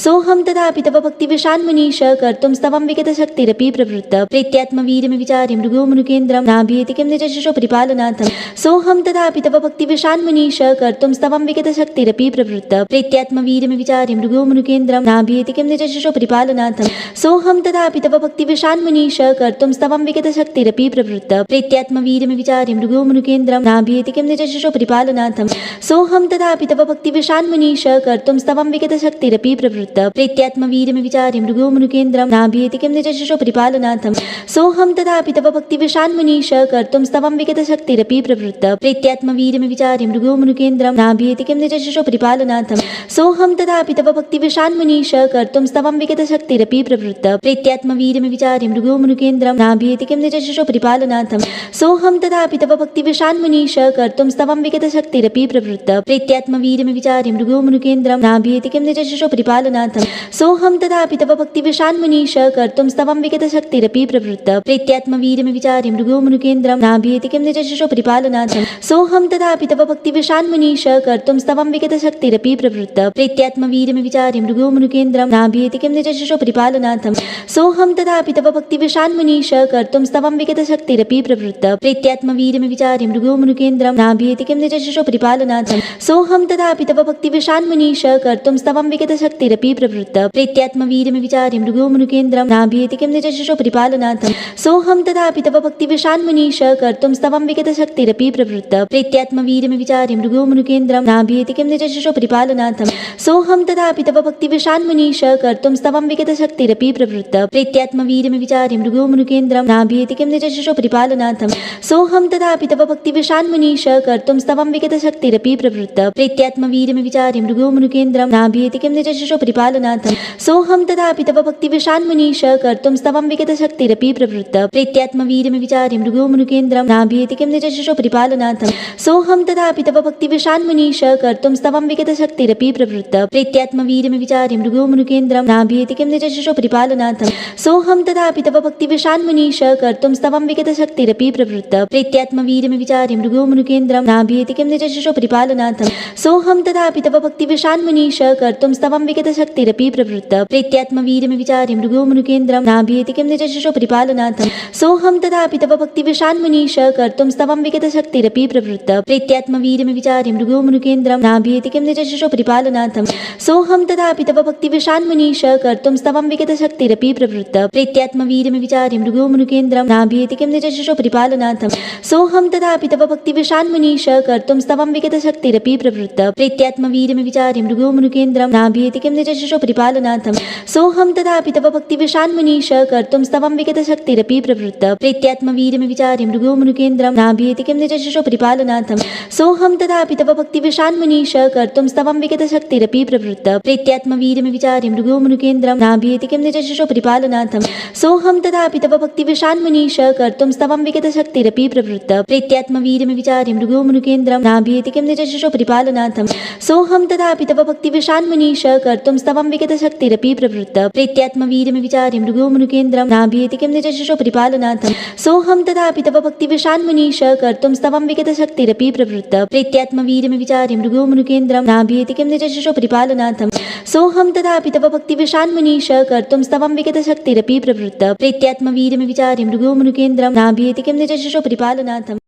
सोऽहं तथापि तव भक्तिविशान्मुनीश कर्तुं स्तवं विगतशक्तिरपि प्रवृत्त प्रीत्यात्मवीर्यमिविचार्य मृगो मृगेन्द्रं नाभीति किं निजशिशो परिपालनाथं सोऽहं तथापि तव भक्तिविशान्मुनीश कर्तुं स्तवं विगतशक्तिरपि प्रवृत्त प्रीत्यात्मवीर्यमिविचार्य मृगो मृगेन्द्रं नाभीति किं निजशिशो परिपालनाथं सोऽहं तथापि तव भक्तिविशान्मुनीश कर्तुं स्तवं विगतशक्तिरपि प्रवृत्त प्रीत्यात्मवीर्यमिविचार्य मृगो मृगेन्द्रं नाभीति किं निजशिशो परिपालनाथं सोऽहं तथापि तव भक्तिविशान्मुनीश कर्तुं स्तवं विगतशक्तिरपि प्रवृत्त प्रीत्यात्मवीर्यमिविचार्य मृगो मृगेन्द्रं नाभीति किं निजशिशो परिपालनाथं सोऽहं तथापि तव भक्तिविशान्मुनीश कर्तुं स्तवं विगतशक्तिरपि प्रवृत्त प्रीत्यात्मवीर्यमिविचार्य मृगो मृगेन्द्रं नाभीति किं निजशिशो परिपालनाथं सोऽहं तथापि तव भक्तिविशान्मुनीश कर्तुं स्तवं विगतशक्तिरपि प्रवृत्त प्रीत्यात्मवीर्यमिविचार्य मृगो मृगेन्द्रं नाभीति किं निजशिशो परिपालनाथं सोऽहं तथापि तव भक्तिविशान्मुनीश कर्तुं स्तवं विगतशक्तिरपि प्रवृत्त प्रीत्यात्मवीर्यमिविचार्य मृगो मृगेन्द्रं नाभीति किं निजशिशो परिपालनाथं सोऽहं तथापि तव भक्तिविशान्मुनीश कर्तुं स्तवं विगतशक्तिरपि प्रवृत्त प्रीत्यात्मवीर्यमिविचार्य मृगो मृगेन्द्रं नाभीति किं निजशिशो परिपालनाथं सोऽहं तथापि तव भक्तिविशान्मुनीश कर्तुं स्तवं विगतशक्तिरपि प्रवृत्त प्रीत्यात्मवीर्यमिविचार्य मृगो मृगेन्द्रं नाभीति किं निजशिशो परिपालनाथं सोऽहं तथापि तव भक्तिविशान्मुनीश कर्तुं स्तवं विगतशक्तिरपि प्रवृत्त प्रीत्यात्मवीर्यमिविचार्य मृगो मृगेन्द्रं नाभीति किं निजशिशो परिपालनाथं सोऽहं तथापि तव भक्तिविशान्मुनीश कर्तुं स्तवं विगतशक्तिरपि प्रवृत्त प्रीत्यात्मवीर्यमिविचार्य मृगो मृगेन्द्रं नाभीति किं निजशिशो परिपालनाथं सोऽहं तथापि तव भक्तिविशान्मुनीश कर्तुं स्तवं विगतशक्तिरपि प्रवृत्त प्रीत्यात्मवीर्यमिविचार्य मृगो मृगेन्द्रं नाभीति किं निजशिशो परिपालनाथं सोऽहं तथापि तव भक्तिविशान्मुनीश कर्तुं स्तवं विगतशक्तिरपि प्रवृत्त प्रीत्यात्मवीर्यमिविचार्य मृगो मृगेन्द्रं नाभीति किं निजशिशो परिपालनाथं सोऽहं तथापि तव भक्तिविशान्मुनीश कर्तुं स्तवं विगतशक्तिरपि प्रवृत्त प्रीत्यात्मवीर्यमिविचार्य मृगो मृगेन्द्रं नाभीति किं निजशिशो परिपालनाथं सोऽहं तथापि तव भक्तिविशान्मुनीश कर्तुं स्तवं विगतशक्तिरपि प्रवृत्त प्रीत्यात्मवीर्यमिविचार्य मृगो मृगेन्द्रं नाभीति किं निजशिशो परिपालनाथं सोऽहं तथापि तव भक्तिविशान्मुनीश कर्तुं स्तवं विगतशक्तिरपि प्रवृत्त प्रीत्यात्मवीर्यमिविचार्य मृगो मृगेन्द्रं नाभीति किं निजशिशो परिपालनाथं सोऽहं तथापि तव भक्तिविशान्मुनीश कर्तुं स्तवं विगतशक्तिरपि प्रवृत्त प्रीत्यात्मवीर्यमिविचार्य मृगो मृगेन्द्रं नाभीति किं निजशिशो परिपालनाथं सोऽहं तथापि तव भक्तिविशान्मुनीश कर्तुं स्तवं विगतशक्तिरपि प्रवृत्त प्रीत्यात्मवीर्यमिविचार्य मृगो मृगेन्द्रं नाभीति किं निजशिशो परिपालनाथं सोऽहं तथापि तव भक्तिविशान्मुनीश कर्तुं स्तवं विगतशक्तिरपि प्रवृत्त प्रीत्यात्मवीर्यमिविचार्य मृगो मृगेन्द्रं नाभीति किं निजशिशो परिपालनाथं सोऽहं तथापि तव भक्तिविशान्मुनीश कर्तुं स्तवं विगतशक्तिरपि प्रवृत्त प्रीत्यात्मवीर्यमिविचार्य मृगो मृगेन्द्रं नाभीति किं निजशिशो परिपालनाथं सोऽहं तथापि तव भक्तिविशान्मुनीश कर्तुं स्तवं विगतशक्तिरपि प्रवृत्त प्रीत्यात्मवीर्यमिविचार्य मृगो मृगेन्द्रं नाभीति किं निजशिशो परिपालनाथं सोऽहं तथापि तव भक्तिविशान्मुनीश कर्तुं स्तवं विगतशक्तिरपि प्रवृत्त प्रीत्यात्मवीर्यमिविचार्य मृगो मृगेन्द्रं नाभीति किं निजशिशो परिपालनाथं सोऽहं तथापि तव भक्तिविशान्मुनीश कर्तुं स्तवं विगतशक्तिरपि प्रवृत्त प्रीत्यात्मवीर्यमिविचार्य मृगो मृगेन्द्रं नाभीति किं निजशिशो परिपालनाथं सोऽहं तथापि तव भक्तिविशान्मुनीश कर्तुं स्तवं विगतशक्तिरपि प्रवृत्त प्रीत्यात्मवीर्यमिविचार्य मृगो मृगेन्द्रं नाभीति किं निजशिशो परिपालनाथं सोऽहं तथापि तव भक्तिविशान्मुनीश कर्तुं स्तवं विगतशक्तिरपि प्रवृत्त प्रीत्यात्मवीर्यमिविचार्य मृगो मृगेन्द्रं नाभीति किं निजशिशो परिपालनाथं सोऽहं तथापि तव भक्तिविशान्मुनीश कर्तुं स्तवं विगतशक्तिरपि प्रवृत्त प्रीत्यात्मवीर्यमिविचार्य मृगो मृगेन्द्रं नाभीति किं निजशिशो परिपालनाथं सोऽहं तथापि तव भक्तिविशान्मुनीश कर्तुं स्तवं विगतशक्तिरपि प्रवृत्त प्रीत्यात्मवीर्यमिविचार्य मृगो मृगेन्द्रं नाभीति किं निजशिशो परिपालनाथं